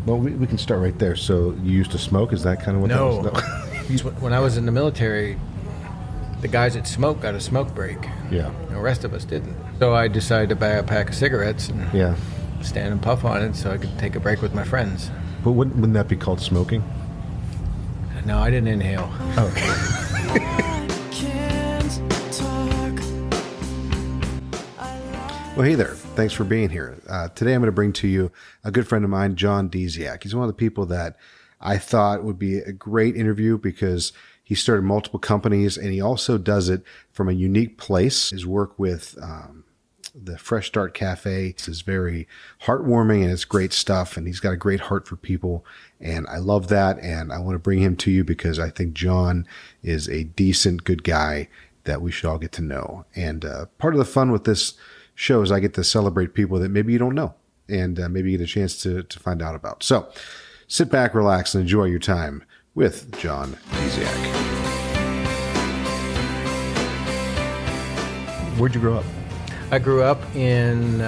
Well, we can start right there. So you used to smoke? Is that kind of what No. that was? No. When I was in the military, the guys that smoked got a smoke break. Yeah. The rest of us didn't. So I decided to buy a pack of cigarettes and stand and puff on it so I could take a break with my friends. But wouldn't that be called smoking? No, I didn't inhale. Oh. Well, hey there. Thanks for being here. Today I'm going to bring to you a good friend of mine, John Diziak. He's one of the people that I thought would be a great interview because he started multiple companies and he also does it from a unique place. His work with the Fresh Start Cafe is very heartwarming and it's great stuff. And he's got a great heart for people. And I love that. And I want to bring him to you because I think John is a decent, good guy that we should all get to know. And part of the fun with this show is I get to celebrate people that maybe you don't know and maybe you get a chance to find out about. So sit back, relax, and enjoy your time with John Dziak. Where'd you grow up? I grew up in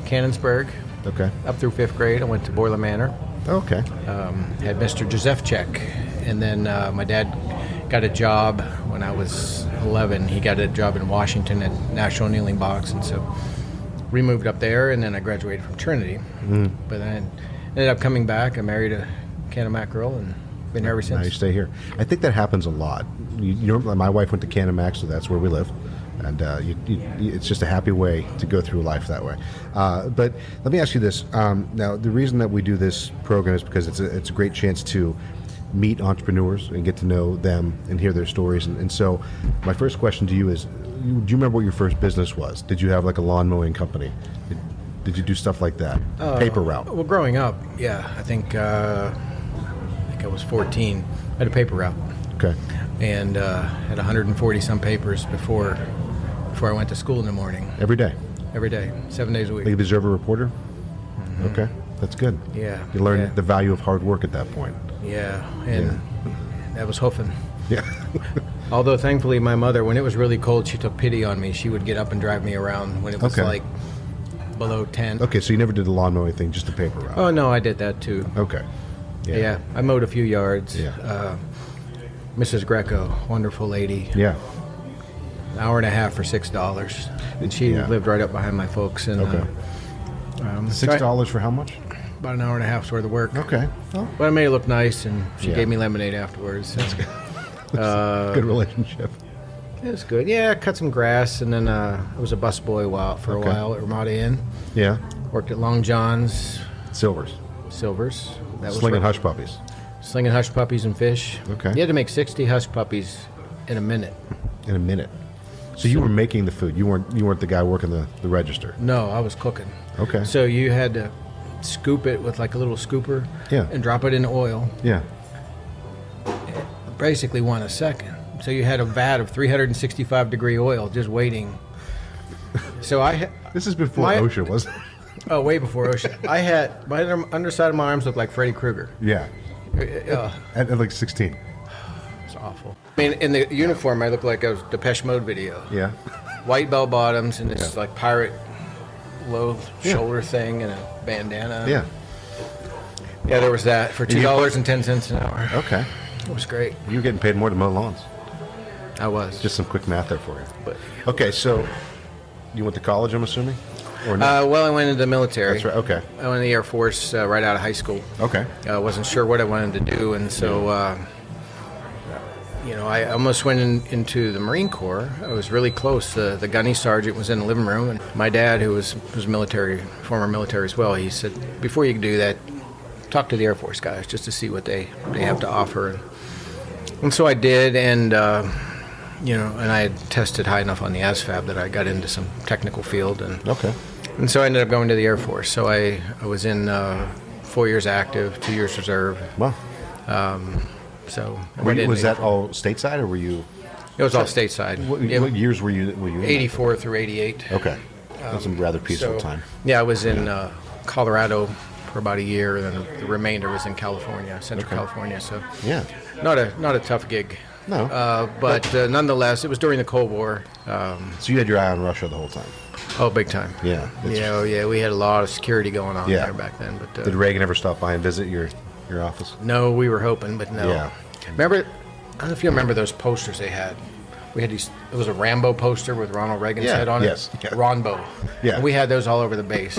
Canonsburg. Okay. Up through 5th grade. I went to Boiler Manor. Okay. Had Mr. Josefchek. And then my dad got a job when I was 11. He got a job in Washington at National Kneeling Box. And so we moved up there, and then I graduated from Trinity. But then ended up coming back. I married a Canamac girl and been here ever since. Now you stay here. I think that happens a lot. My wife went to Canamac, so that's where we live. And it's just a happy way to go through life that way. But let me ask you this. Now, the reason that we do this program is because it's a great chance to meet entrepreneurs and get to know them and hear their stories. And so my first question to you is, do you remember what your first business was? Did you have like a lawn mowing company? Did you do stuff like that? Paper route? Well, growing up, yeah. I think I was 14. I had a paper route. Okay. And had 140 some papers before I went to school in the morning. Every day? Every day, 7 days a week. Like a Observer reporter? Mm-hmm. Okay, that's good. Yeah. You learn the value of hard work at that point. Yeah, and that was hoofing. Yeah. Although thankfully my mother, when it was really cold, she took pity on me. She would get up and drive me around when it was like below 10. Okay, so you never did the lawn mowing thing, just the paper route. Oh, no, I did that too. Okay. Yeah, I mowed a few yards. Yeah. Mrs. Greco, wonderful lady. Yeah. An hour and a half for $6. And she lived right up behind my folks. And, $6 for how much? About an hour and a half's worth of work. Okay. Oh. But I made it look nice, and she gave me lemonade afterwards. That's good. Good relationship. It was good. Yeah, I cut some grass, and then I was a busboy for a while at Ramada Inn. Yeah. Worked at Long John's. Silvers. That was Slinging hush puppies. Slinging hush puppies and fish. Okay. You had to make 60 hush puppies in a minute. In a minute. So you were making the food. You weren't the guy working the register. No, I was cooking. Okay. So you had to scoop it with like a little scooper. Yeah. And drop it in oil. Yeah. Basically 1 second. So you had a vat of 365 degree oil just waiting. So This is before OSHA, wasn't it? Oh, way before OSHA. I had my underside of my arms looked like Freddy Krueger. Yeah. At like 16. It's awful. I mean, in the uniform, I looked like I was Depeche Mode video. Yeah. White bell bottoms and this like pirate low shoulder thing and a bandana. Yeah. Yeah, there was that for $2.10 an hour. Okay. It was great. You were getting paid more to mow lawns. I was. Just some quick math there for you. But okay, so you went to college, I'm assuming? Or no? Well, I went into the military. That's right, okay. I went in the Air Force right out of high school. Okay. I wasn't sure what I wanted to do, and so, I almost went into the Marine Corps. I was really close. The gunny sergeant was in the living room, and my dad, who was former military as well, he said, before you do that, talk to the Air Force guys just to see what they have to offer. And so I did, and I had tested high enough on the ASVAB that I got into some technical field. And so I ended up going to the Air Force. So I was in 4 years active, 2 years reserve. Wow. Was that all stateside, or were you? It was all stateside. What years were you in? 84 through 88. Okay. That's a rather peaceful time. Yeah, I was in Colorado for about a year, and then the remainder was in California, Central California. So not a tough gig. No. But nonetheless, it was during the Cold War. So you had your eye on Russia the whole time? Oh, big time. Yeah. Yeah, we had a lot of security going on there back then. But did Reagan ever stop by and visit your office? No, we were hoping, but no. Yeah. Remember, I don't know if you remember those posters they had. We had these. It was a Rambo poster with Ronald Reagan's head on it. Yes. Yeah. Ronbo. Yeah. And we had those all over the base.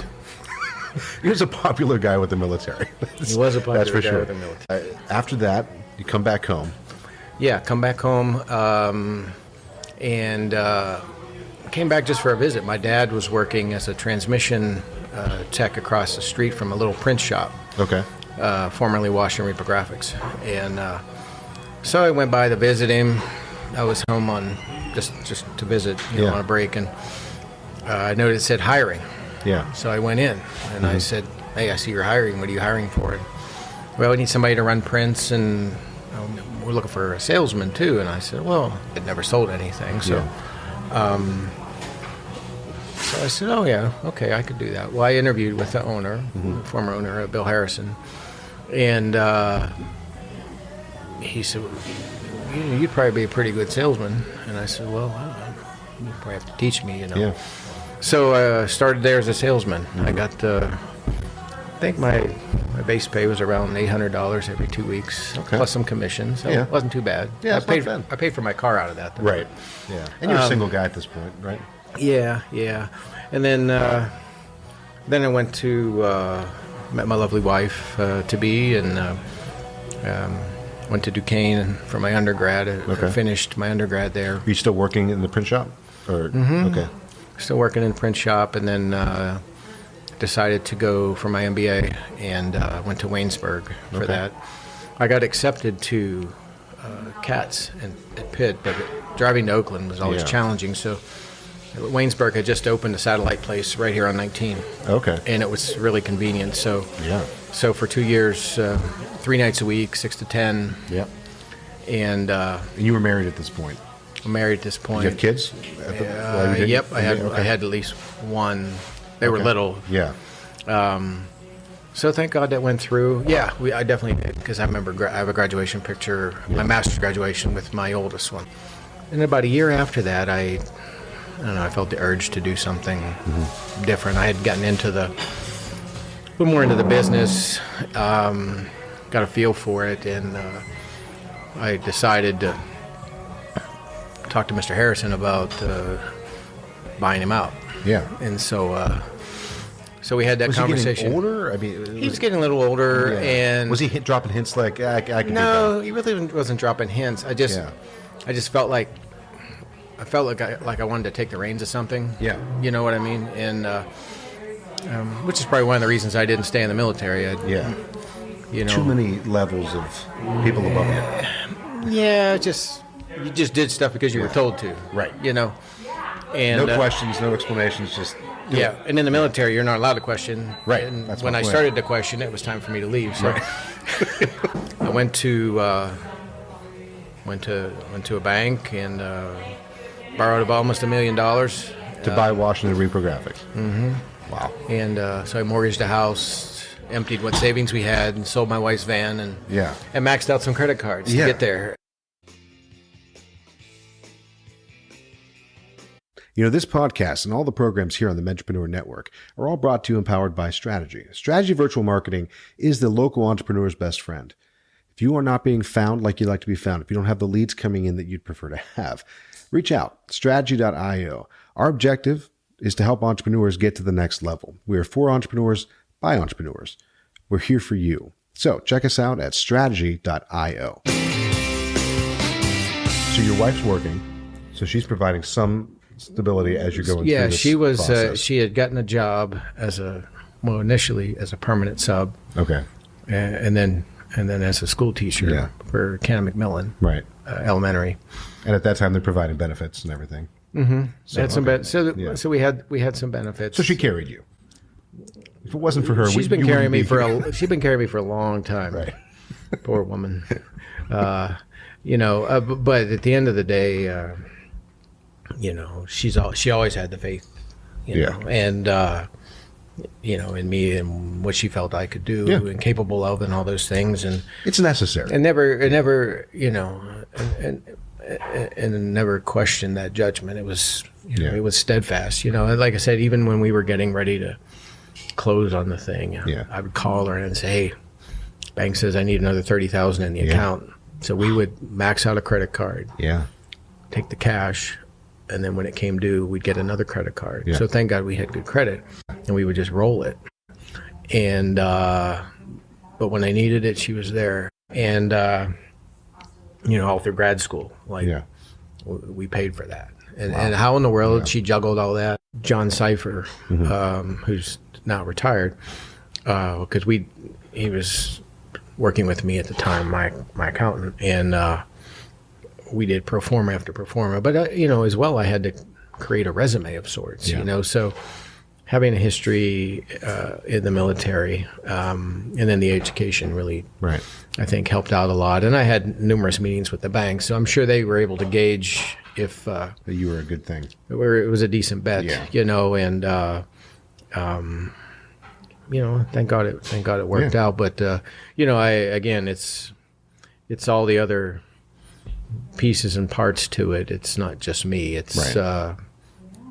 He was a popular guy with the military. He was a popular That's for guy sure. with the military. After that, you come back home. Yeah, come back home, and came back just for a visit. My dad was working as a transmission tech across the street from a little print shop. Okay. Formerly Washington Reprographics, and so I went by to visit him. I was home on just to visit, on a break, and I noticed it said hiring. Yeah. So I went in and I said, "Hey, I see you're hiring. What are you hiring for?" Well, we need somebody to run prints, and we're looking for a salesman too. And I said, "Well, I'd never sold anything, so." So I said, "Oh yeah, okay, I could do that." Well, I interviewed with the owner, the former owner, Bill Harrison, and he said, "You'd probably be a pretty good salesman." And I said, "Well, I don't know. You probably have to teach me, Yeah. So I started there as a salesman. I got, I think my base pay was around $800 every 2 weeks, plus some commissions. So it wasn't too bad. Yeah, I paid for my car out of that, though. Right. Yeah. And you're a single guy at this point, right? Yeah. And then I went to met my lovely wife to be, and went to Duquesne for my undergrad. I finished my undergrad there. Are you still working in the print shop? Or okay. Still working in the print shop, and then decided to go for my MBA, and went to Waynesburg for that. I got accepted to CATS at Pitt, but driving to Oakland was always challenging. So Waynesburg had just opened a satellite place right here on 19. Okay. And it was really convenient. So Yeah. for 2 years, 3 nights a week, 6 to 10. Yeah. And And you were married at this point. I'm married at this point. Did you have kids? Yep, I had at least one. They were little. Yeah. So thank God that went through. Yeah, I definitely did, because I remember I have a graduation picture, my master's graduation with my oldest one. And about a year after that, I don't know, I felt the urge to do something different. I had gotten into a little more into the business, got a feel for it, and I decided to talk to Mr. Harrison about buying him out. Yeah. And so we had that Was conversation. he getting older? I mean, He was getting a little older, and was he dropping hints like I can do no, that? he really wasn't dropping hints. I just felt like I wanted to take the reins of something. Yeah. You know what I mean? And which is probably one of the reasons I didn't stay in the military. Too many levels of people above you. Yeah, you just did stuff because you were told to. Right. And no questions, no explanations, just do it. And in the military, you're not allowed to question. Right. And That's when my I point. started to question, it was time for me to leave. So I went to a bank and borrowed about almost $1 million to buy Washington Reprographics. Mm-hmm. Wow. And so I mortgaged a house, emptied what savings we had, and sold my wife's van, and maxed out some credit cards to get there. This podcast and all the programs here on the Mentrepreneur Network are all brought to you and powered by Strategy. Strategy Virtual Marketing is the local entrepreneur's best friend. If you are not being found like you'd like to be found, if you don't have the leads coming in that you'd prefer to have, reach out, strategy.io. Our objective is to help entrepreneurs get to the next level. We are for entrepreneurs, by entrepreneurs. We're here for you. So check us out at strategy.io. So your wife's working, so she's providing some stability as you're going through this she was. process. She had gotten a job initially as a permanent sub. Okay. And then as a school teacher for Cannon McMillan, Right. Elementary. And at that time, they're providing benefits and everything. Mm-hmm. So, So we had some benefits. So she carried you. If it wasn't for her, she's been carrying me for a a long time. Right. Poor woman. But at the end of the day, she always had the faith, and in me and what she felt I could do and capable of, and all those things, and it's necessary. and never, and and never questioned that judgment. It was, it was steadfast. And like I said, even when we were getting ready to close on the thing, I would call her and say, "Hey, bank says I need another $30,000 in the account." So we would max out a credit card, take the cash, and then when it came due, we'd get another credit card. So thank God we had good credit, and we would just roll it. And but when I needed it, she was there. And all through grad school, we paid for that. And how in the world she juggled all that? John Cipher, who's now retired, because he was working with me at the time, my accountant, and we did pro forma after pro forma. But as well, I had to create a resume of sorts. So having a history in the military and then the education really, I think, helped out a lot. And I had numerous meetings with the bank, so I'm sure they were able to gauge if you were a good thing, it was a decent bet. And thank God it worked out. But it's all the other pieces and parts to it. It's not just me. It's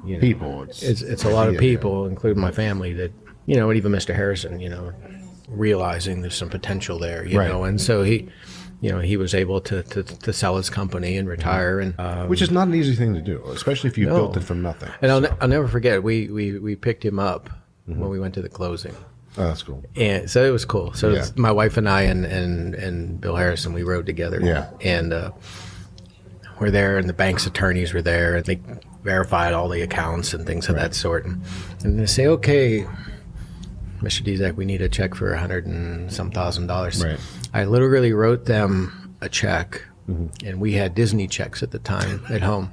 people. It's a lot of people, including my family, that and even Mr. Harrison, realizing there's some potential there, and so he was able to sell his company and retire, and which is not an easy thing to do, especially if you built it from nothing. And I'll never forget, we picked him up when we went to the closing. Oh, that's cool. And so it was cool. So it's my wife and I and Bill Harrison, we rode together. And we're there, and the bank's attorneys were there, and they verified all the accounts and things of that sort. And they say, "Okay, Mr. Dziak, we need a check for $100,000 and some thousand. I literally wrote them a check, and we had Disney checks at the time at home.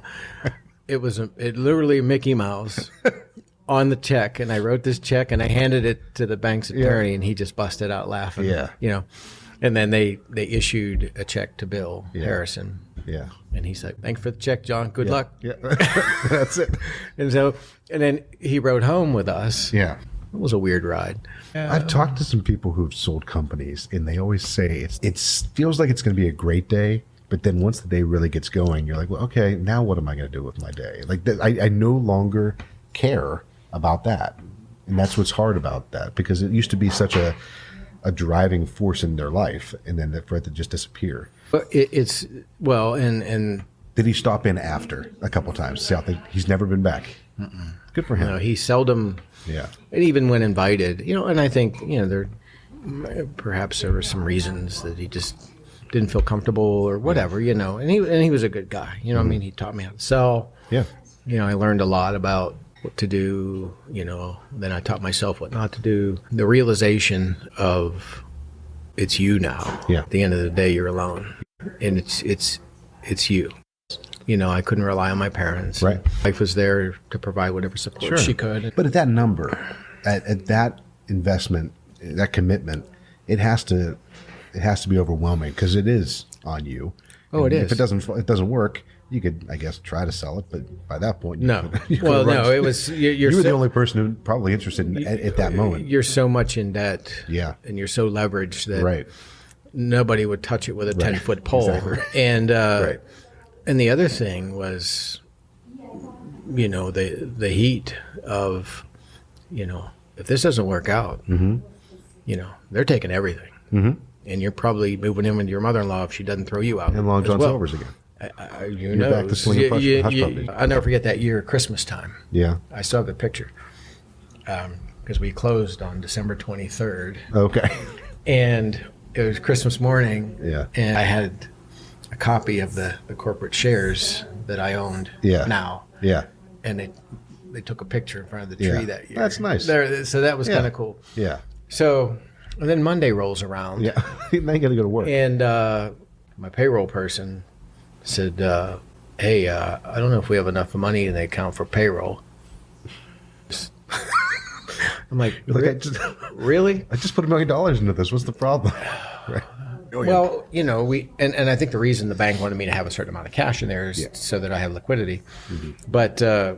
It literally Mickey Mouse on the check, and I wrote this check, and I handed it to the bank's attorney, and he just busted out laughing. And then they issued a check to Bill Harrison. And he's like, "Thanks for the check, John. Good luck." That's it. And then he rode home with us. It was a weird ride. I've talked to some people who've sold companies, and they always say it feels like it's going to be a great day, but then once the day really gets going, you're like, well, okay, now what am I going to do with my day? Like I no longer care about that, and that's what's hard about that, because it used to be such a driving force in their life, and then for it to just disappear. But and did he stop in after a couple times? See, I think he's never been back. Good for him. No, he seldom. And even when invited, and I think there perhaps there were some reasons that he just didn't feel comfortable or whatever, And he was a good guy. I mean, he taught me how to sell. I learned a lot about what to do. Then I taught myself what not to do. The realization of it's you now. At the end of the day, you're alone, and it's you. I couldn't rely on my parents. Wife was there to provide whatever support she could. But at that number, at that investment, that commitment, it has to be overwhelming, because it is on you. It is. If it doesn't work, you could, I guess, try to sell it, but by that point, it was you were the only person who probably interested at that moment. You're so much in debt, and you're so leveraged that nobody would touch it with a 10-foot pole. And and the other thing was, the heat of, if this doesn't work out, they're taking everything, and you're probably moving in with your mother-in-law if she doesn't throw you out. And Long John Silver's again. You're back to slinging hush puppies. I'll never forget that year, Christmas time. I still have the picture, because we closed on December 23rd. Okay. And it was Christmas morning. And I had a copy of the corporate shares that I owned now. And they took a picture in front of the tree that year. That's nice. So that was kind of cool. So, and then Monday rolls around. Now you got to go to work. And my payroll person said, "Hey, I don't know if we have enough money in the account for payroll." I'm like, really? I just put $1 million into this. What's the problem? Well, we and I think the reason the bank wanted me to have a certain amount of cash in there is so that I have liquidity. But I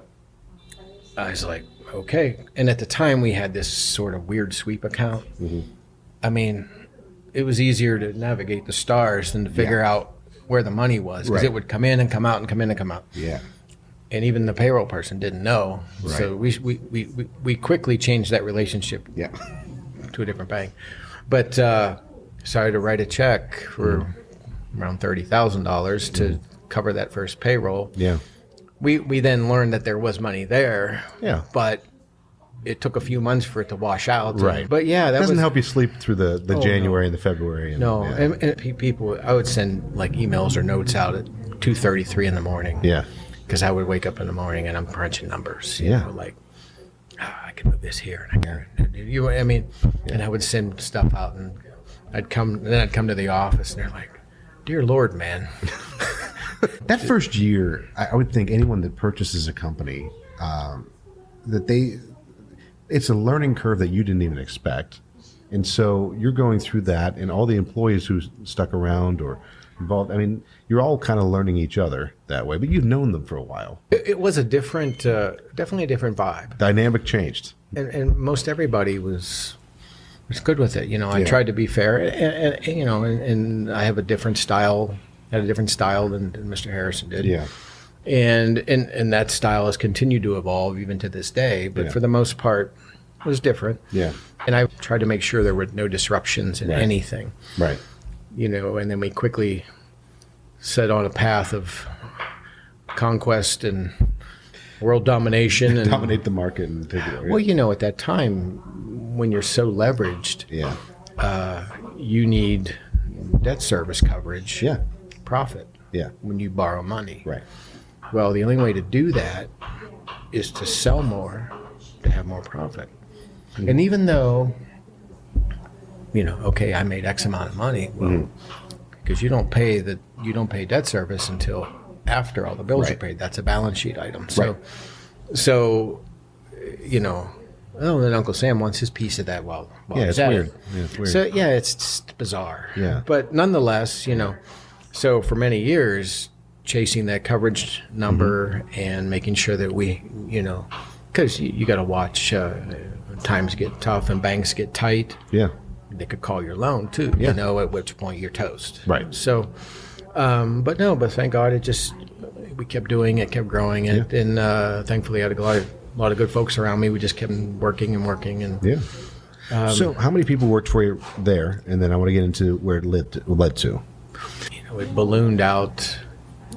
was like, okay. And at the time, we had this sort of weird sweep account. I mean, it was easier to navigate the stars than to figure out where the money was, because Right. it would come in and come out and come in and come out. Yeah. And even the payroll person didn't know. Right. So we quickly changed that relationship Yeah. to a different bank. But decided to write a check for around $30,000 to cover that first payroll. Yeah. We then learned that there was money there. Yeah. But it took a few months for it to wash out. Right. But yeah, that Doesn't was, help you sleep through the January and the February. And, No, Yeah. and people, I would send like emails or notes out at 2:33 in the morning. Yeah. Because I would wake up in the morning and I'm crunching numbers. You Yeah. know, like, I can move this here and I can. And I would send stuff out, and I'd come to the office, and they're like, "Dear Lord, man." That first year, I would think anyone that purchases a company, it's a learning curve that you didn't even expect. And so you're going through that, and all the employees who stuck around or involved, I mean, you're all kind of learning each other that way, but you've known them for a while. It was a different, definitely a different vibe. Dynamic changed. And most everybody was good with it. You know, I Yeah. tried to be fair, and I have a different style, than Mr. Harrison did. Yeah. And that style has continued to evolve even to this day, but Yeah. for the most part, it was different. Yeah. And I tried to make sure there were no disruptions in Right. anything, Right. and then we quickly set on a path of conquest and world domination. And Dominate the market and take it over. well, at that time, when you're so leveraged, Yeah. you need debt service coverage, Yeah. profit Yeah. when you borrow money. Right. Well, the only way to do that is to sell more to have more profit. Mm-hmm. And even though, okay, I made X amount of money, well, because you don't pay debt service until after all the bills are Right. paid. That's a balance sheet item. Right. Well, then Uncle Sam wants his piece of that. Well, Yeah, is it's that weird. it? Yeah, it's weird. So yeah, it's just bizarre. Yeah. But nonetheless, so for many years, chasing that coverage number and making sure that we, because you got to watch, times get tough and banks get tight. Yeah. They could call your loan too. Yeah. At which point you're toast. Right. So, but thank God we kept doing it, kept growing it, and thankfully I had a lot of good folks around me. We just kept working and working, and Yeah. So how many people worked for you there? And then I want to get into where it led to. it ballooned out.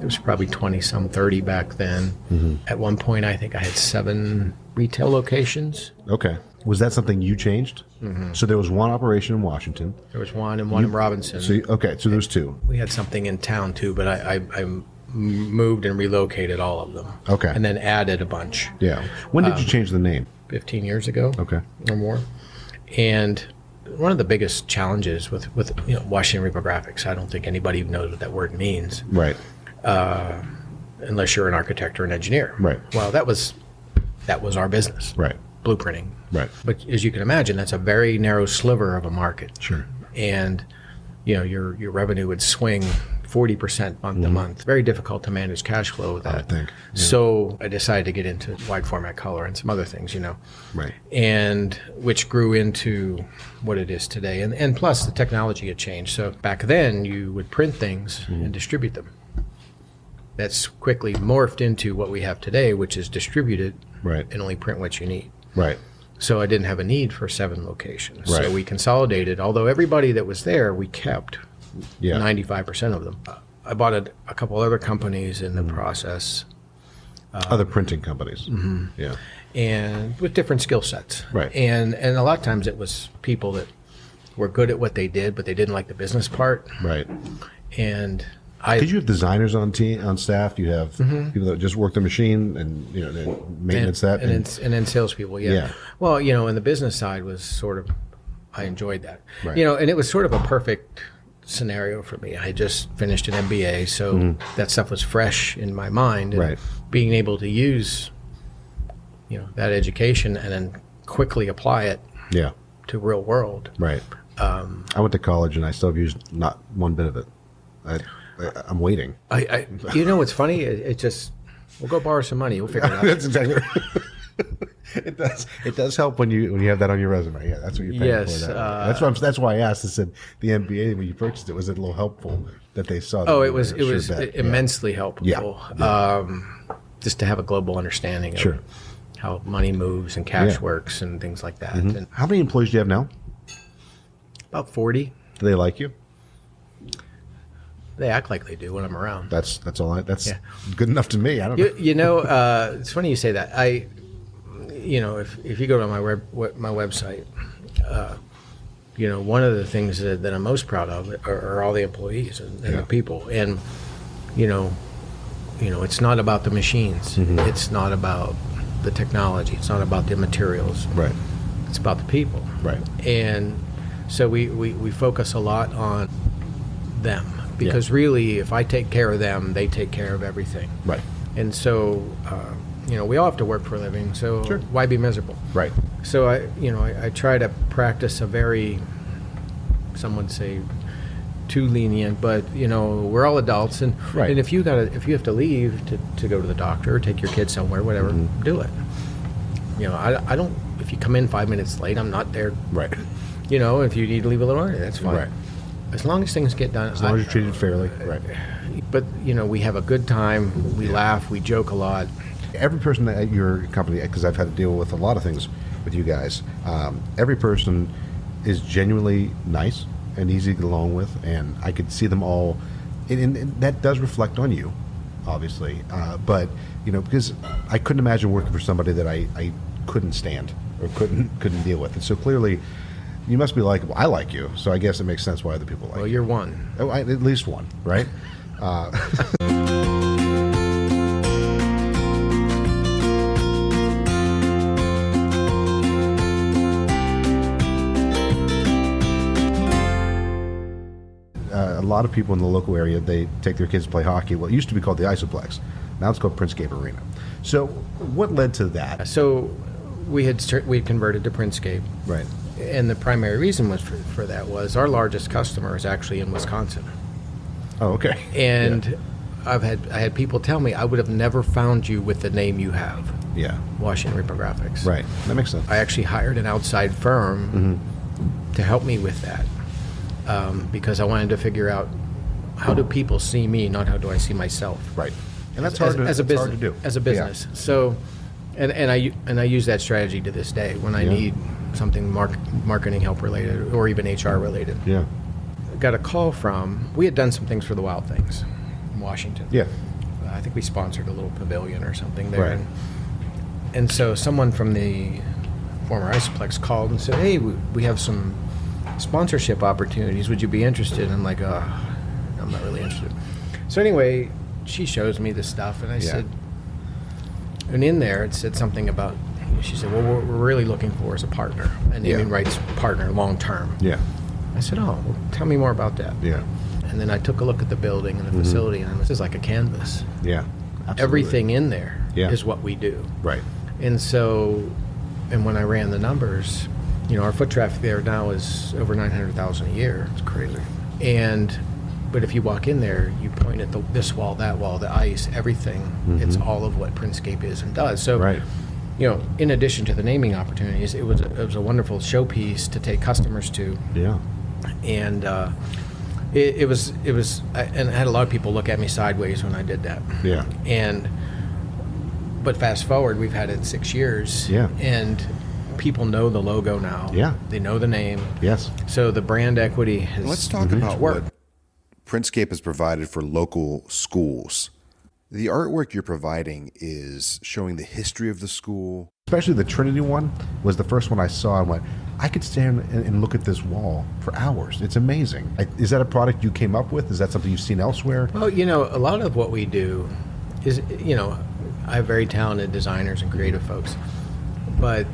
It was probably 20-some, 30 back then. Mm-hmm. At one point, I think I had 7 retail locations. Okay. Was that something you changed? Mm-hmm. So there was one operation in Washington. There was one and one in Robinson. So so there was 2. We had something in town too, but I moved and relocated all of them. Okay. And then added a bunch. Yeah. When did you change the name? 15 years ago. Okay. Or more. And one of the biggest challenges with Washington Reprographics, I don't think anybody knows what that word means, Right. unless you're an architect or an engineer. Right. Well, that was our business. Right. Blueprinting. Right. But as you can imagine, that's a very narrow sliver of a market. Sure. And your revenue would swing 40% month to month. Very difficult to manage cash flow with that. I would think. Yeah. So I decided to get into wide format color and some other things, Right. and which grew into what it is today. And plus the technology had changed. So back then you would print things and distribute them. That's quickly morphed into what we have today, which is distributed Right. and only print what you need. Right. So I didn't have a need for 7 locations. Right. So we consolidated, although everybody that was there, we kept Yeah. 95% of them. I bought a couple other companies in the process, Other printing companies. Mm-hmm. Yeah. and with different skill sets. Right. And a lot of times it was people that were good at what they did, but they didn't like the business part. Right. And Did you have designers on staff? You have people that just work the machine and then maintenance that. and then salespeople. Yeah. Yeah. Well, and the business side was sort of, I enjoyed that. Right. And it was sort of a perfect scenario for me. I just finished an MBA, so that stuff was fresh in my mind. And Right. being able to use, that education and then quickly apply it Yeah. to real world. Right. I went to college and I still have used not one bit of it. I'm waiting. What's funny? It just, we'll go borrow some money. We'll figure it out. That's exactly right. It does. It does help when you have that on your resume. Yeah, that's what you're paying Yes, for. That's why I asked. I said the MBA when you purchased it, was it a little helpful that they saw? That Oh, it was immensely helpful. Yeah. Just to have a global understanding of Sure. how money moves and cash works and things like that. And How many employees do you have now? about 40. Do they like you? They act like they do when I'm around. That's all. That's good enough to me. I don't know. You know, it's funny you say that. If you go to my website, one of the things that I'm most proud of are all the employees and the people. And it's not about the machines. It's not about the technology. It's not about the materials. Right. It's about the people. Right. And so we focus a lot on them because really, if I take care of them, they take care of everything. Right. And so, we all have to work for a living. So why be miserable? Right. So I try to practice a very, some would say, too lenient, but we're all adults, and if you have to leave to go to the doctor or take your kid somewhere, whatever, do it. I don't. If you come in 5 minutes late, I'm not there. Right. If you need to leave a little early, that's fine. Right. As long as things get done. As long as you're treated fairly. Right. But we have a good time. We laugh. We joke a lot. Every person at your company, because I've had to deal with a lot of things with you guys, every person is genuinely nice and easy to get along with, and I could see them all, and that does reflect on you, obviously. But because I couldn't imagine working for somebody that I couldn't stand or couldn't deal with, and so clearly, you must be likable. I like you, so I guess it makes sense why other people like you. Well, you're one. Oh, at least one, right? A lot of people in the local area, they take their kids to play hockey. Well, it used to be called the Isoplex. Now it's called PrintScape Arena. So what led to that? So we had converted to PrintScape. Right. And the primary reason was for that was our largest customer is actually in Wisconsin. Oh, okay. And I had people tell me I would have never found you with the name you have. Yeah. Washington Reprographics. Right. That makes sense. I actually hired an outside firm to help me with that because I wanted to figure out how do people see me, not how do I see myself. Right. And that's hard to do. As a business. Yeah. So, and I use that strategy to this day when I need something marketing help related or even HR related. Yeah. Got a call from, we had done some things for the Wild Things in Washington. Yeah. I think we sponsored a little pavilion or something there. Right. And so someone from the former Isoplex called and said, hey, we have some sponsorship opportunities. Would you be interested? And I'm like, I'm not really interested. So anyway, she shows me this stuff, and I said, and in there it said something about, she said, well, what we're really looking for is a partner, a naming rights partner long term. Yeah. I said, oh, well, tell me more about that. Yeah. And then I took a look at the building and the facility, and this is like a canvas. Yeah. Absolutely. Everything in there is what we do. Right. And so, and when I ran the numbers, our foot traffic there now is over 900,000 a year. It's crazy. But if you walk in there, you point at this wall, that wall, the ice, everything. It's all of what PrintScape is and does. So, in addition to the naming opportunities, it was a wonderful showpiece to take customers to. Yeah. And it was, and I had a lot of people look at me sideways when I did that. Yeah. But fast forward, we've had it 6 years. Yeah. And people know the logo now. Yeah. They know the name. Yes. So the brand equity has Let's talk about what PrintScape has provided for local schools. The artwork you're providing is showing the history of the school. Especially the Trinity one was the first one I saw and went, I could stand and look at this wall for hours. It's amazing. Is that a product you came up with? Is that something you've seen elsewhere? Well, a lot of what we do is, I have very talented designers and creative folks. But,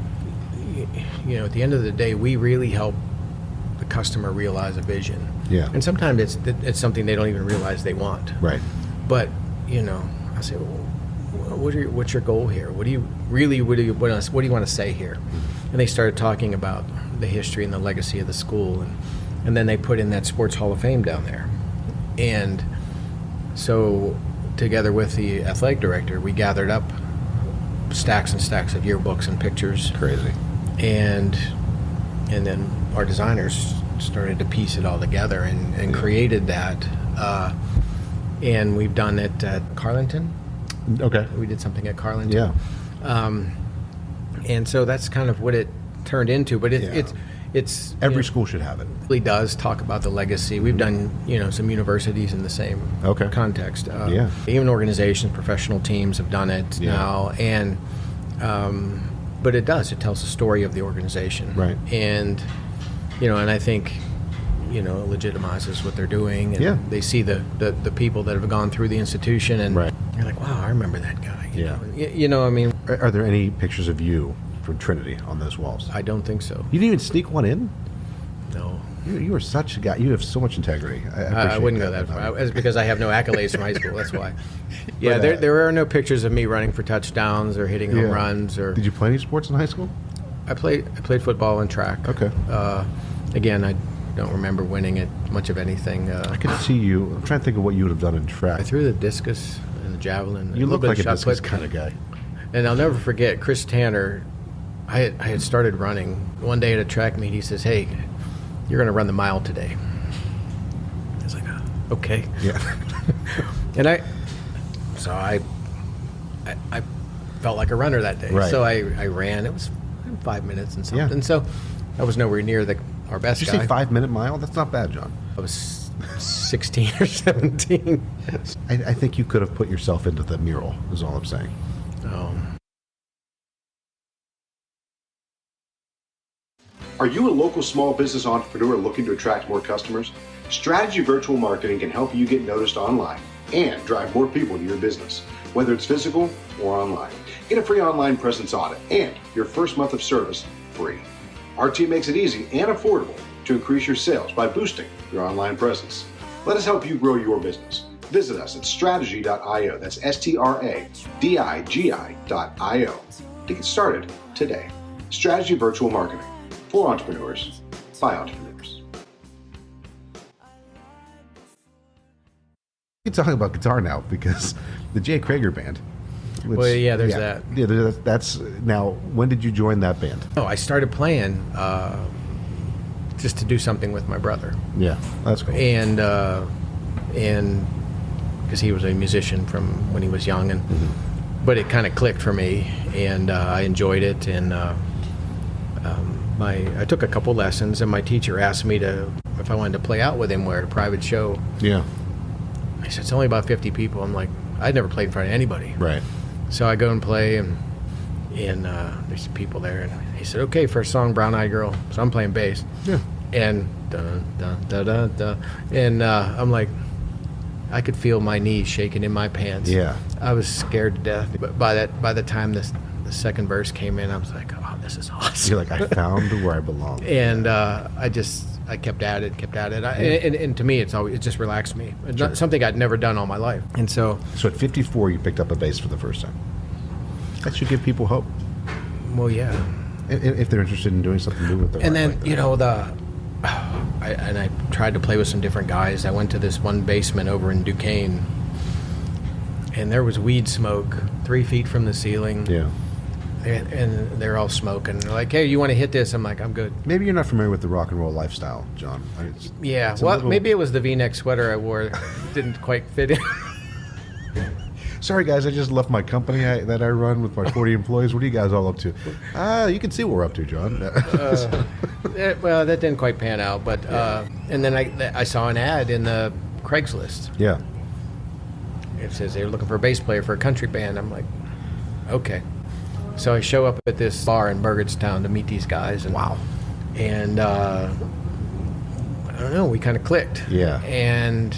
at the end of the day, we really help the customer realize a vision. Yeah. And sometimes it's something they don't even realize they want. Right. But, I say, well, what's your goal here? What do you want to say here? And they started talking about the history and the legacy of the school, and then they put in that Sports Hall of Fame down there. And so together with the athletic director, we gathered up stacks and stacks of yearbooks and pictures. Crazy. And then our designers started to piece it all together and created that. And we've done it at Carlington. Okay. We did something at Carlington. Yeah. And so that's kind of what it turned into. But it's Every school should have it. really does talk about the legacy. We've done some universities in the same context. Even organizations, professional teams have done it now, and but it tells the story of the organization, right? And and I think it legitimizes what they're doing, and they see the people that have gone through the institution, and you're like, wow, I remember that guy. You know, I mean, are there any pictures of you from Trinity on those walls? I don't think so. You didn't even sneak one in? No. You are such a guy. You have so much integrity. I wouldn't go that far. It's because I have no accolades from high school. That's why. Yeah, there are no pictures of me running for touchdowns or hitting home runs. Or did you play any sports in high school? I played football and track. Okay. Again, I don't remember winning at much of anything. I could see you. I'm trying to think of what you would have done in track. I threw the discus and the javelin. You look like a discus kind of guy. And I'll never forget Chris Tanner. I had started running one day at a track meet. He says, "Hey, you're going to run the mile today." I was like, "Okay." Yeah. And I felt like a runner that day. Right. So I ran. It was 5 minutes and something. Yeah. So I was nowhere near our best Did guy. you say 5-minute mile? That's not bad, John. I was 16 or 17. I think you could have put yourself into the mural, is all I'm saying. Oh. Are you a local small business entrepreneur looking to attract more customers? Strategy Virtual Marketing can help you get noticed online and drive more people to your business, whether it's physical or online. Get a free online presence audit and your first month of service free. Our team makes it easy and affordable to increase your sales by boosting your online presence. Let us help you grow your business. Visit us at strategy.io. That's STRADIGI.io to get started today. Strategy Virtual Marketing. For entrepreneurs, by entrepreneurs. We can talk about guitar now because the Jay Krager band. Well, yeah, there's that. Yeah, that's now. When did you join that band? Oh, I started playing just to do something with my brother. Yeah, that's cool. And because he was a musician from when he was young, and but it kind of clicked for me, and I enjoyed it, and I took a couple lessons, and my teacher asked me if I wanted to play out with him at a private show. Yeah. I said, it's only about 50 people. I'm like, I'd never played in front of anybody. Right. So I go and play, and there's people there, and he said, okay, first song, Brown Eyed Girl. So I'm playing bass. Yeah. And dun, dun, dun, dun, dun. And I'm like, I could feel my knees shaking in my pants. Yeah. I was scared to death. But by the time the second verse came in, I was like, oh, this is awesome. You're like, I found where I belong. And I kept at it. And to me, it just relaxed me. It's not something I'd never done all my life. And so at 54, you picked up a bass for the first time. That should give people hope. Well, yeah. If they're interested in doing something new with their And life. then, I tried to play with some different guys. I went to this one basement over in Duquesne, and there was weed smoke 3 feet from the ceiling. Yeah. And they're all smoking. They're like, hey, you want to hit this? I'm like, I'm good. Maybe you're not familiar with the rock and roll lifestyle, John. Yeah, maybe it was the V-neck sweater I wore. Didn't quite fit in. Sorry, guys, I just left my company that I run with my 40 employees. What are you guys all up to? You can see what we're up to, John. Well, that didn't quite pan out. But and then I saw an ad in the Craigslist. Yeah. It says they're looking for a bass player for a country band. I'm like, okay. So I show up at this bar in Burgettstown to meet these guys. And, wow. And I don't know, we kind of clicked. Yeah. And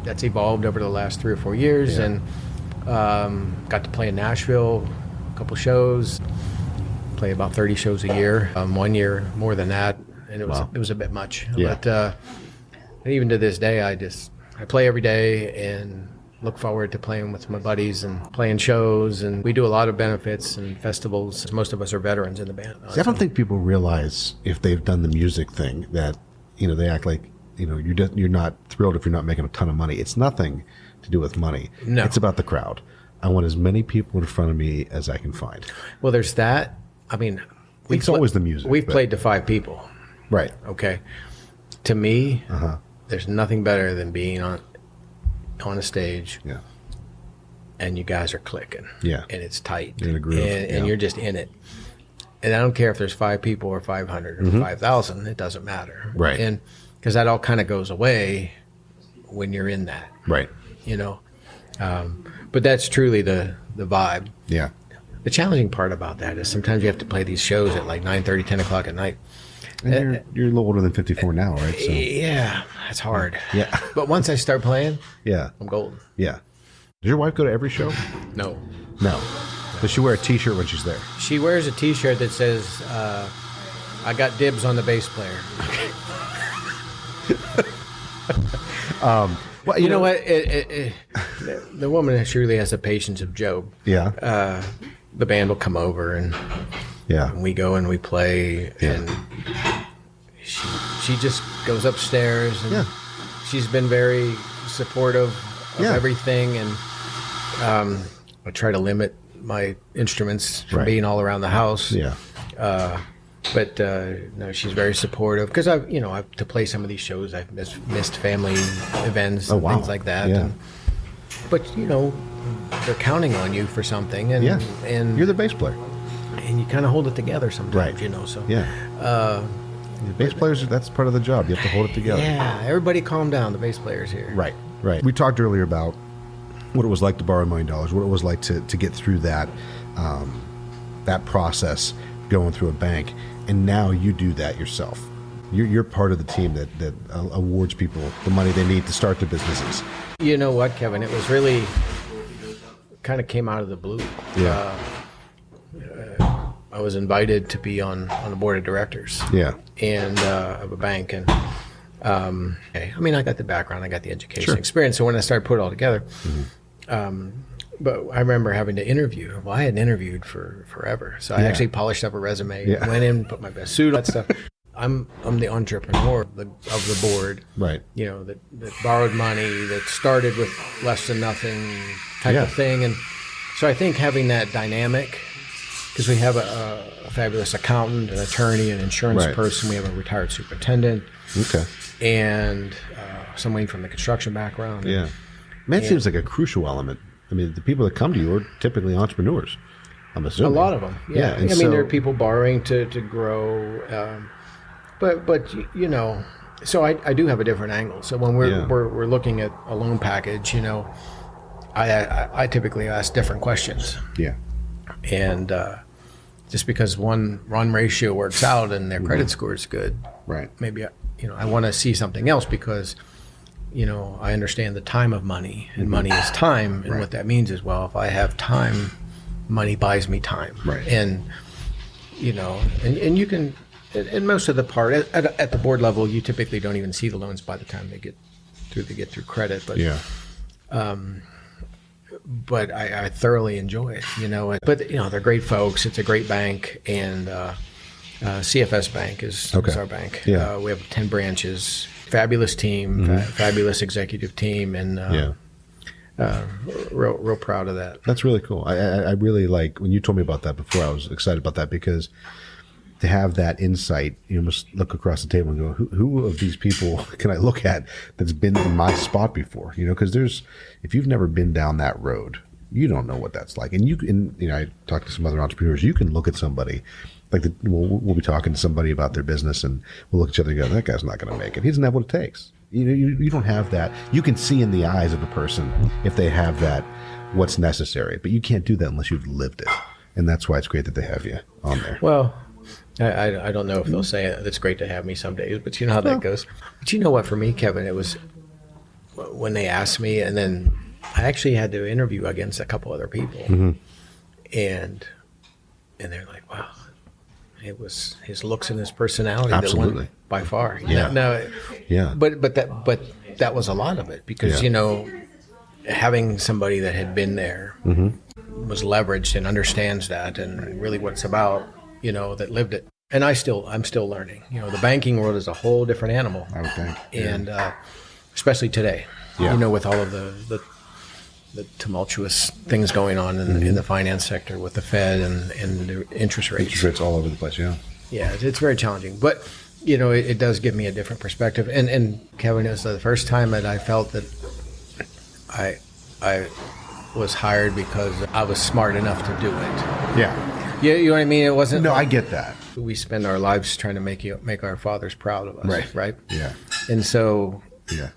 that's evolved over the last 3 or 4 years. Yeah. And got to play in Nashville, a couple shows, play about 30 shows a year. 1 year more than that. And it was a bit much. Yeah. But even to this day, I play every day and look forward to playing with my buddies and playing shows, and we do a lot of benefits and festivals. Most of us are veterans in the band. See, I don't think people realize if they've done the music thing that they act like you're not thrilled if you're not making a ton of money. It's nothing to do with money. No. It's about the crowd. I want as many people in front of me as I can find. Well, there's that. I mean, It's always the music. We've but- played to 5 people. Right. Okay. To me, there's nothing better than being on a stage. Yeah. And you guys are clicking. Yeah. And it's tight. You're in a groove. And you're just in it. And I don't care if there's 5 people or 500 or 5,000. It doesn't matter. Right. And because that all kind of goes away when you're in that. Right. You know. But that's truly the vibe. Yeah. The challenging part about that is sometimes you have to play these shows at like 9:30, 10 o'clock at night. And you're a little older than 54 now, right? So. Yeah, that's hard. Yeah. But once I start playing, Yeah. I'm golden. Yeah. Does your wife go to every show? No. No. Does she wear a T-shirt when she's there? She wears a T-shirt that says, I got dibs on the bass player. Well, You know what? The woman surely has the patience of Job. Yeah. The band will come over and Yeah. we go and we play, and she just goes upstairs, and Yeah. she's been very supportive of Yeah. everything, and I try to limit my instruments from Right. being all around the house. Yeah. But no, she's very supportive because I've to play some of these shows, I've missed family events and wow. things like that. Yeah. But they're counting on you for something, and Yeah. and You're the bass player. and you kind of hold it together sometimes, Right. So Yeah. The bass players, that's part of the job. You have to hold it together. yeah, everybody calm down. The bass player's here. Right. Right. We talked earlier about what it was like to borrow $1 million, what it was like to get through that that process going through a bank, and now you do that yourself. You're part of the team that awards people the money they need to start their businesses. You know what, Kevin? It was really kind of came out of the blue. Yeah. I was invited to be on the board of directors. Yeah. And of a bank, and I got the background, I got the education Sure. experience. So when I started putting it all together, but I remember having to interview. Well, I hadn't interviewed for forever, so I actually polished up a resume, Yeah. went in, put my best suit on, that stuff. I'm the entrepreneur of the board. Right. That borrowed money, that started with less than nothing type Yeah. of thing, and so I think having that dynamic. Because we have a fabulous accountant, an attorney, an insurance Right. person. We have a retired superintendent, Okay. and somebody from the construction background. Yeah. Man, it seems like a crucial element. I mean, the people that come to you are typically entrepreneurs, I'm A assuming. lot of them. Yeah. and There are people borrowing to grow, but so I do have a different angle. So when we're looking at a loan package, I typically ask different questions. Yeah. And just because one run ratio works out and their credit score is good, Right. maybe I want to see something else because I understand the time of money, and money is time, and what that means is, well, if I have time, money buys me time, Right. And and you can, and most of the part at the board level, you typically don't even see the loans by the time they get through credit, but Yeah. but I thoroughly enjoy it, But they're great folks. It's a great bank, and CFS Bank is our bank. Yeah. We have 10 branches. Fabulous team, fabulous executive team, and real proud of that. That's really cool. I really like when you told me about that before. I was excited about that because to have that insight, you must look across the table and go, who of these people can I look at that's been in my spot before? Because if you've never been down that road, you don't know what that's like. And I talked to some other entrepreneurs. You can look at somebody like we'll be talking to somebody about their business, and we'll look at each other and go, that guy's not going to make it. He doesn't have what it takes. You don't have that. You can see in the eyes of a person if they have that, what's necessary, but you can't do that unless you've lived it. And that's why it's great that they have you on there. Well, I don't know if they'll say it's great to have me some days, but you know how that goes. But you know what, for me, Kevin, it was when they asked me, and then I actually had to interview against a couple other people, and they're like, wow, it was his looks and his personality Absolutely. that won by far. Yeah. Yeah. But that was a lot of it because having somebody that had been there was leveraged and understands that and really what it's about, that lived it. And I'm still learning. The banking world is a whole different animal. I would think. And especially today, Yeah. with all of the the tumultuous things going on in the finance sector with the Fed and the interest rates. Interest rates all over the place, yeah. Yeah, it's very challenging. But, it does give me a different perspective. And Kevin, it was the first time that I felt that I was hired because I was smart enough to do it. Yeah. You know what I mean? It wasn't. No, I get that. We spend our lives trying to make our fathers proud of us, right? Yeah. And so Yeah.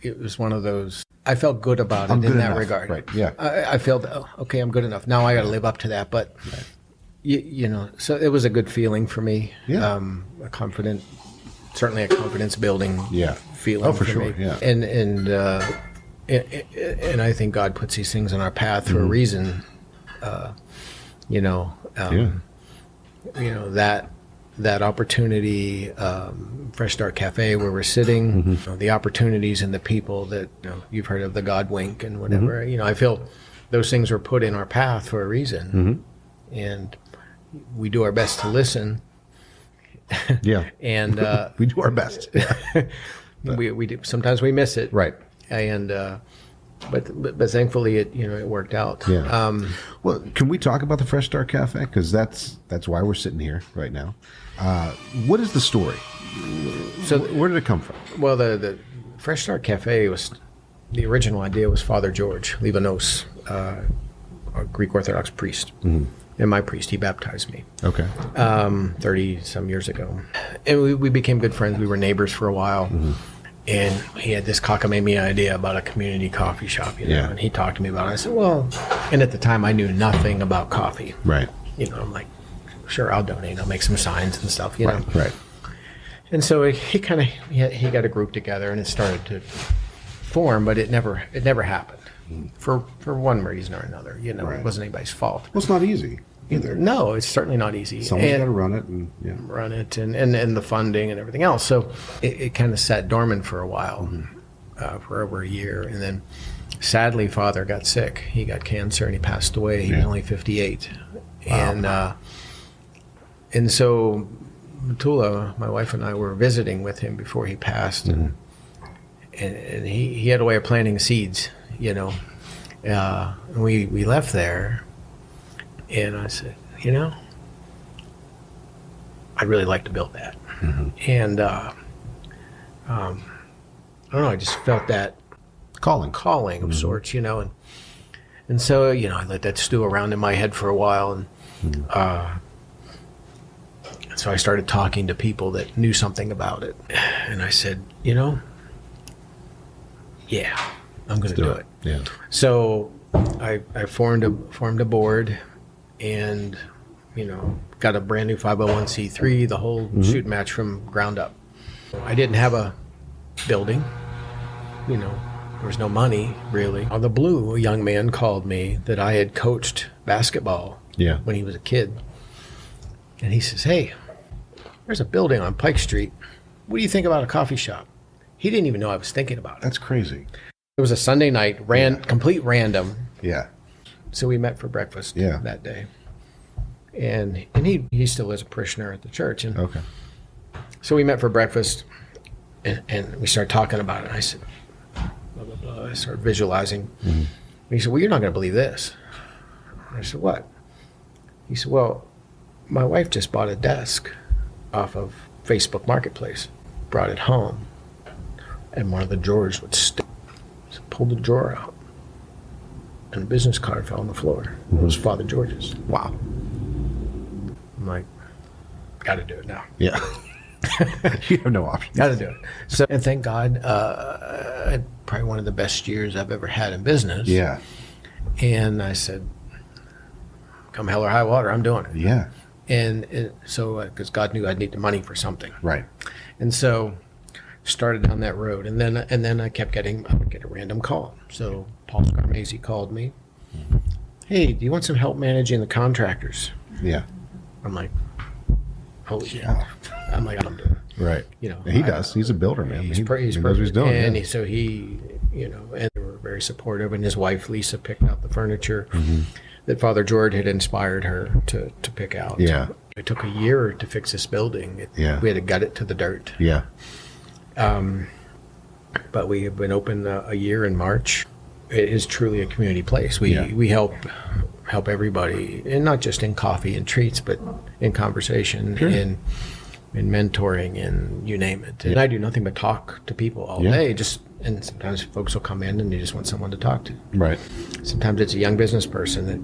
it was one of those. I felt good about it I'm good in that enough. regard. Right. Yeah. I felt, okay, I'm good enough. Now I got to live up to that. But so it was a good feeling for me. Yeah. Certainly a confidence building. Yeah. Feeling. Oh, for for sure. me. Yeah. And I think God puts these things on our path for a reason. That opportunity, Fresh Start Cafe, where we're sitting, the opportunities and the people that you've heard of, the God wink and whatever. I feel those things were put in our path for a reason, and we do our best to listen. Yeah. And we do our best. we do. Sometimes we miss it. Right. And but thankfully it worked out. Yeah. Well, can we talk about the Fresh Start Cafe? Because that's why we're sitting here right now. What is the story? So where did it come from? Well, the Fresh Start Cafe the original idea was Father George Livanos, a Greek Orthodox priest. And my priest, he baptized me. Okay. 30 some years ago. And we became good friends. We were neighbors for a while. And he had this cockamamie idea about a community coffee shop, and he talked to me about it. I said, well, and at the time I knew nothing about coffee. Right. I'm like, sure, I'll donate. I'll make some signs and stuff, know. Right. And so he got a group together and it started to form, but it never happened for one reason or another. It wasn't anybody's fault. Well, it's not easy either. No, it's certainly not easy. Someone's got to run it, and the funding and everything else. So it kind of sat dormant for a while, for over a year, and then sadly, Father got sick. He got cancer and he passed away. He was only 58, Wow. And so Tula, my wife, and I were visiting with him before he passed, and he had a way of planting seeds, And we left there, and I said, I'd really like to build that. And I don't know, I just felt that calling of sorts, and so I let that stew around in my head for a while, and so I started talking to people that knew something about it, and I said, yeah, I'm going to do it. Yeah. So I formed a board, and got a brand new 501c3, the whole shoot match from ground up. I didn't have a building, there was no money really. Out of the blue, a young man called me that I had coached basketball when he was a kid, and he says, "Hey, there's a building on Pike Street. What do you think about a coffee shop?" He didn't even know I was thinking about it. That's crazy. It was a Sunday night, complete random. Yeah. So we met for breakfast that day. And he still is a parishioner at the church. And Okay. so we met for breakfast, and we started talking about it. And I said, blah, blah, blah. I started visualizing. And he said, "Well, you're not going to believe this." And I said, "What?" He said, "Well, my wife just bought a desk off of Facebook Marketplace, brought it home, and one of the drawers would stick. So pulled the drawer out, and a business card fell on the floor. It was Father George's." Wow. I'm like, got to do it now. Yeah. You have no option. Got to do it. So, and thank God, probably one of the best years I've ever had in business. Yeah. And I said, come hell or high water, I'm doing it. Yeah. And so, because God knew I'd need the money for something. Right. And so, started down that road. And then I would get a random call. So, Paul Scarmazzi called me. "Hey, do you want some help managing the contractors?" Yeah. I'm like, holy cow. I'm like, I'm doing it. Right. And he does. He's a builder, man. He's he perfect. knows what he's doing. And yeah. and they were very supportive. And his wife, Lisa, picked out the furniture that Father George had inspired her to pick out. Yeah. It took a year to fix this building. We had to gut it to the dirt. Yeah. But we have been open a year in March. it is truly a community place. We help everybody, and not just in coffee and treats, but in conversation, in mentoring, and you name it. And I do nothing but talk to people all day. And sometimes folks will come in and they just want someone to talk to. Right. Sometimes it's a young business person that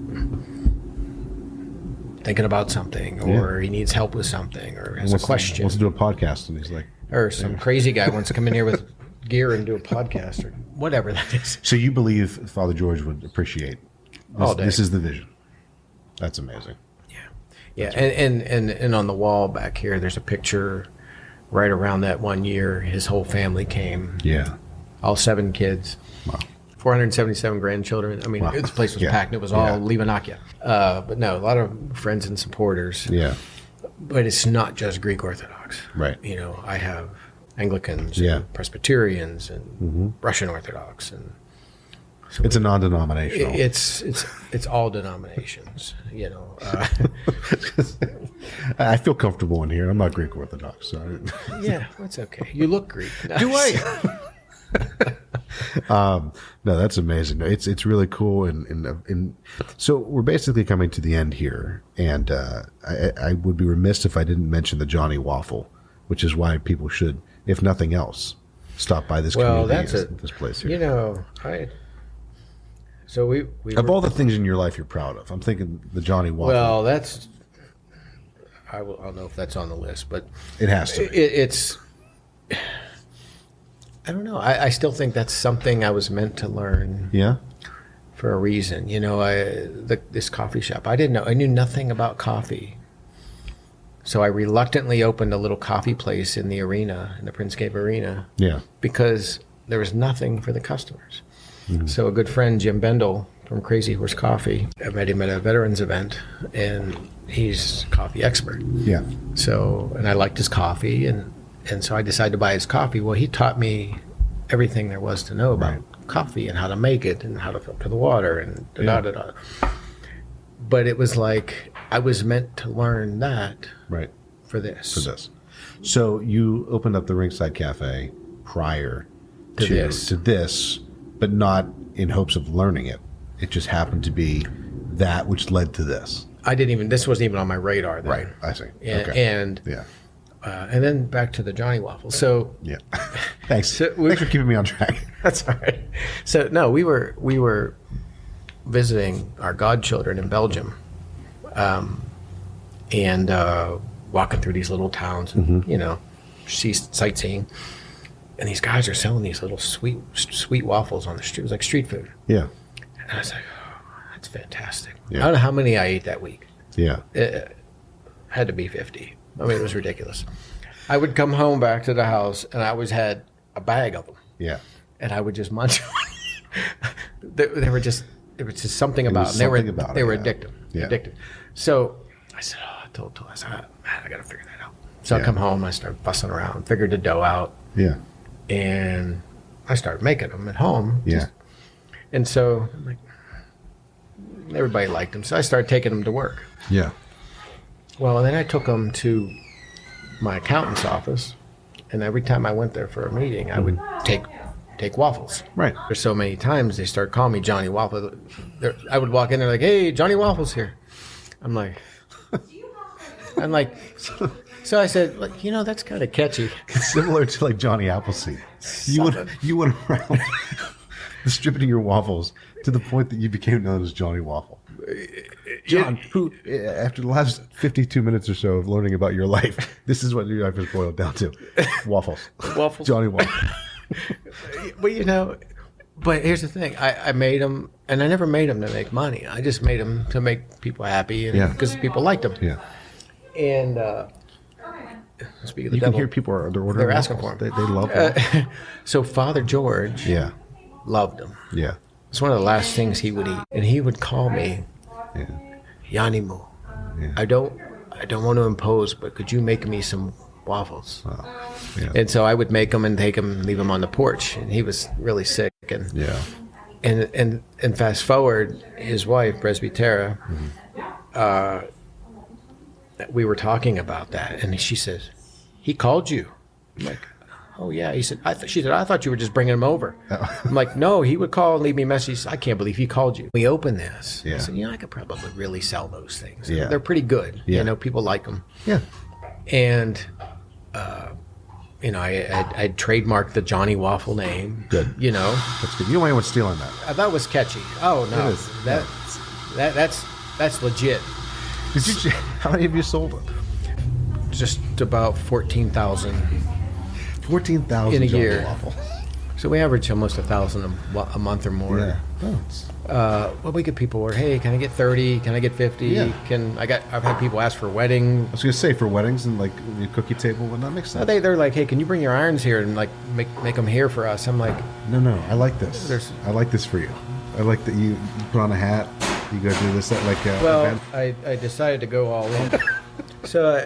thinking about something, or he needs help with something, or has a question. Wants to do a podcast, and he's like, or some crazy guy wants to come in here with gear and do a podcast, or whatever that is. So you believe Father George would appreciate this, All day. This is the vision. That's amazing. Yeah, and on the wall back here, there's a picture right around that one year. His whole family came. Yeah. All 7 kids. Wow. 477 grandchildren. I mean, this place was packed. It was all Leavanakia. But no, a lot of friends and supporters. Yeah. But it's not just Greek Orthodox. Right. You know, I have Anglicans and Presbyterians and Russian Orthodox, and so it's a non-denominational. It's all denominations. You know. I feel comfortable in here. I'm not Greek Orthodox, so Yeah, that's okay. You look Greek. Do I? No, that's amazing. It's really cool, and so we're basically coming to the end here, and I would be remiss if I didn't mention the Johnny Waffle, which is why people should, if nothing else, stop by this community, this place here. You know, so we of all the things in your life you're proud of, I'm thinking the Johnny Waffle. Well, I don't know if that's on the list, but it has to be. It's. I don't know. I still think that's something I was meant to learn. Yeah. For a reason, you know. This coffee shop. I didn't know. I knew nothing about coffee. So I reluctantly opened a little coffee place in the arena, in the PrintScape arena. Yeah. Because there was nothing for the customers. Mm-hmm. So a good friend, Jim Bendel from Crazy Horse Coffee, I met him at a veterans event, and he's a coffee expert. Yeah. So, and I liked his coffee, and so I decided to buy his coffee. Well, he taught me everything there was to know about coffee and how to make it and how to filter the water and da-da-da-da. But it was like I was meant to learn that for this. So you opened up the Ringside Cafe prior to this, but not in hopes of learning it. It just happened to be that which led to this. This wasn't even on my radar then. Right, I see. And then back to the Johnny Waffle. So thanks. Thanks for keeping me on track. That's all right. So no, we were visiting our godchildren in Belgium, and walking through these little towns, and you know, sightseeing. And these guys are selling these little sweet waffles on the street. It was like street food. Yeah. And I was like, oh, that's fantastic. Yeah. I don't know how many I ate that week. Yeah. It had to be 50. I mean, it was ridiculous. I would come home back to the house, and I always had a bag of them. Yeah. And I would just munch. There was just something about them. They were addictive. Yeah. Addictive. So I said, I told I said, man, I got to figure that out. So I come home, I started fussing around, figured the dough out. Yeah. And I started making them at home. Yeah. And so I'm like, everybody liked them. So I started taking them to work. Yeah. Well, and then I took them to my accountant's office, and every time I went there for a meeting, I would take waffles. Right. There's so many times they start calling me Johnny Waffle. I would walk in there like, hey, Johnny Waffle's here. I'm like, so I said, like, you know, that's kind of catchy. It's similar to like Johnny Appleseed. You went around distributing your waffles to the point that you became known as Johnny Waffle. John, who, after the last 52 minutes or so of learning about your life, this is what your life has boiled down to. Waffles. Waffles. Johnny Waffle. But, you know, here's the thing. I made them, and I never made them to make money. I just made them to make people happy because people liked them. Yeah. And speak of the you devil, can hear people are ordering. They're asking waffles. for them. They love them. So Father George loved them. Yeah. It's one of the last things he would eat. And he would call me, Yanimu. Yeah. I don't want to impose, but could you make me some waffles? Oh, yeah. And so I would make them and take them and leave them on the porch. And he was really sick. And and fast forward, his wife, Presbytera, we were talking about that. And she says, he called you. I'm like, "Oh yeah." He said, she said, "I thought you were just bringing him over." I'm like, "No, he would call and leave me a message. I can't believe he called you." We opened this. Yeah. I said, I could probably really sell those things. Yeah. They're pretty good. Yeah. People like them. Yeah. And, I trademarked the Johnny Waffle name. Good. That's good. You don't want anyone stealing that. I thought it was catchy. Oh no, It is. that's legit. How many of you sold it? Just about 14,000 14,000 in a Johnny year. Waffle. So we average almost 1,000 a month or more. Yeah. Oh, We get people where, hey, can I get 30? Can I get 50? Yeah. I've had people ask for wedding. I was going to say, for weddings and like the cookie table, would not make sense. They're like, hey, can you bring your irons here and like make them here for us? I'm like, No, I like this. I like this for you. I like that you put on a hat, you go do this at like a event. I decided to go all in. So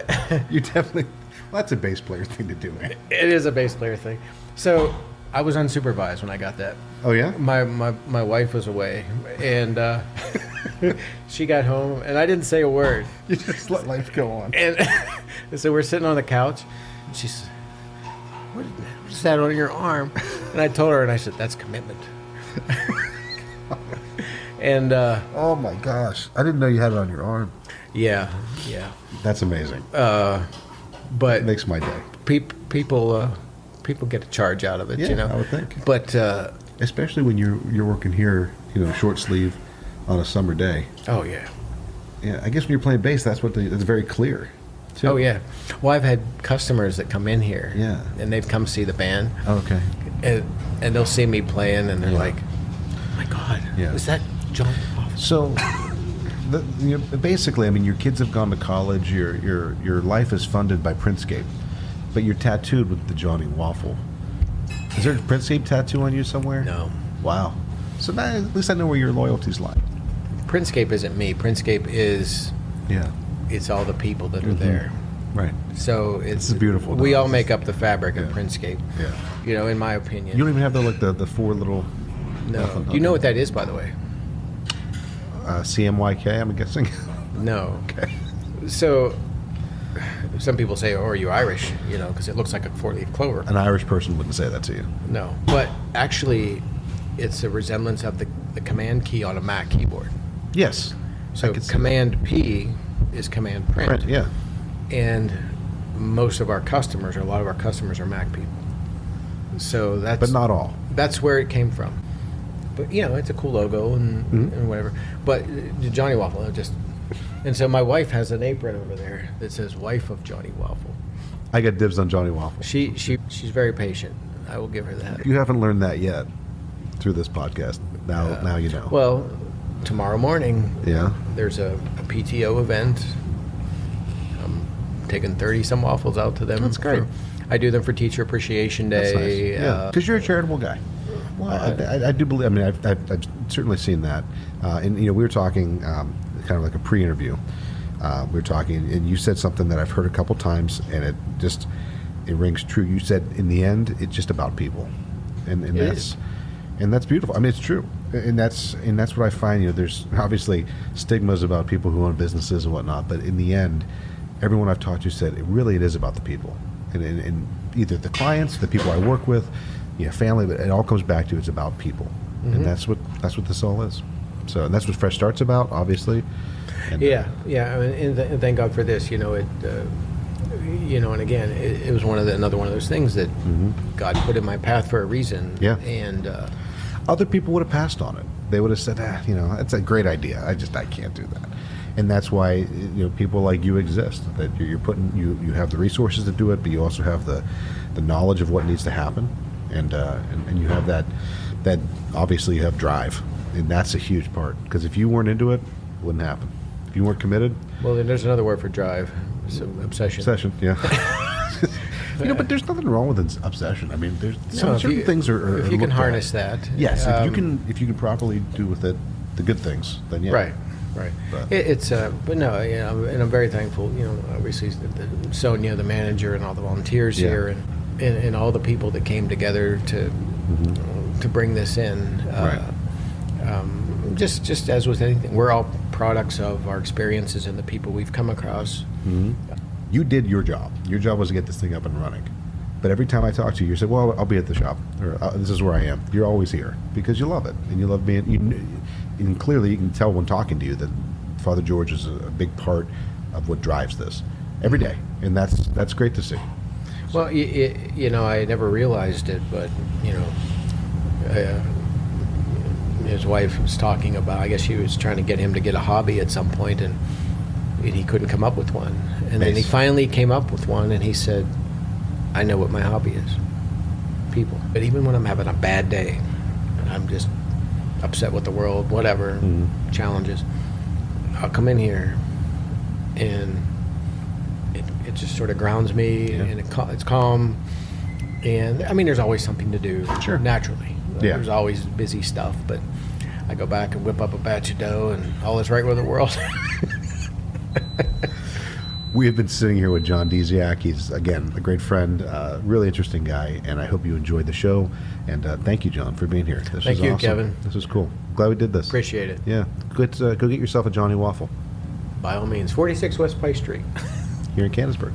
You definitely, well, that's a bass player thing to do, man. it is a bass player thing. So I was unsupervised when I got that. Oh, yeah? My wife was away, and she got home, and I didn't say a word. You just let life go on. And so we're sitting on the couch, and she said, what is that on your arm? And I told her, and I said, that's commitment. And Oh, my gosh. I didn't know you had it on your arm. yeah. That's amazing. But It makes my day. people get a charge out of it, Yeah, I would think. But Especially when you're working here, short sleeve on a summer day. oh yeah. Yeah, I guess when you're playing bass, that's it's very clear. too. Oh yeah. Well, I've had customers that come in here. Yeah. And they've come see the band. Oh, okay. And they'll see me playing, and they're like, "Oh my God, Yeah. is that John?" So, basically, I mean, your kids have gone to college. Your life is funded by PrintScape, but you're tattooed with the Johnny Waffle. Is there a PrintScape tattoo on you somewhere? No. Wow. So now, at least I know where your loyalties lie. PrintScape isn't me. PrintScape is Yeah. it's all the people that are there. Right. So it's is beautiful, We though. all make up the fabric of Yeah. PrintScape. Yeah. In my opinion. You don't even have the four little. No. nothing. You know what that is, by the way? CMYK, I'm guessing. No. Okay. So some people say, "Oh, are you Irish?" Because it looks like a four-leaf clover. An Irish person wouldn't say that to you. No, but actually, it's a resemblance of the command key on a Mac keyboard. Yes. So could see command P is command print. Print, yeah. And most of our customers, or a lot of our customers, are Mac people. So that's But not all. That's where it came from. But it's a cool logo and whatever. But the Johnny Waffle, and so my wife has an apron over there that says "Wife of Johnny Waffle." I got dibs on Johnny Waffle. She's very patient. I will give her that. You haven't learned that yet through this podcast. Now you know. Well, tomorrow morning, Yeah. there's a PTO event. I'm taking 30-some waffles out to them. That's great. I do them for Teacher Appreciation Day. That's nice. Yeah. Because you're a charitable guy. Well, I do believe. I mean, I've certainly seen that. And we were talking kind of like a pre-interview. We were talking, and you said something that I've heard a couple times, and it rings true. You said, in the end, it's just about people, and that's beautiful. I mean, it's true, and that's what I find. There's obviously stigmas about people who own businesses and whatnot, but in the end, everyone I've talked to said it is about the people, and either the clients, the people I work with, family, but it all comes back to it's about people, and that's what this all is. So, and that's what Fresh Start's about, obviously. And, yeah. I mean, and thank God for this. And again, it was another one of those things that God put in my path for a reason. Yeah. And other people would have passed on it. They would have said, that's a great idea. I can't do that. And that's why people like you exist. That you're putting you have the resources to do it, but you also have the knowledge of what needs to happen, and you have that obviously you have drive, and that's a huge part. Because if you weren't into it, it wouldn't happen. If you weren't committed. Well, then there's another word for drive. It's obsession. Obsession, yeah. But there's nothing wrong with obsession. I mean, there's certain things are. If you can looked harness at. that. Yes, if you can properly do with it the good things, then yeah. Right. But- But no, and I'm very thankful. Obviously, Sonia, the manager, and all the volunteers Yeah. here, and all the people that came together to bring this in. Right. Just as with anything, we're all products of our experiences and the people we've come across. You did your job. Your job was to get this thing up and running. But every time I talk to you, you say, well, I'll be at the shop, or this is where I am. You're always here because you love it, and you love being, and clearly you can tell when talking to you that Father George is a big part of what drives this every day, and that's great to see. Well, I never realized it, but, his wife was talking about, I guess she was trying to get him to get a hobby at some point, and he couldn't come up with one. And then he finally came up with one, and he said, I know what my hobby is. People. But even when I'm having a bad day, I'm just upset with the world, whatever, challenges, I'll come in here, and it just sort of grounds me, and it's calm. And, I mean, there's always something to do, naturally. Yeah. There's always busy stuff, but I go back and whip up a batch of dough, and all is right with the world. We have been sitting here with John Diziak. He's, again, a great friend, really interesting guy, and I hope you enjoyed the show. And thank you, John, for being here. Thank you, awesome. Kevin. This was cool. Glad we did this. Appreciate it. Yeah. Go get yourself a Johnny Waffle By all means. 46 West Pike Street. here in Canonsburg.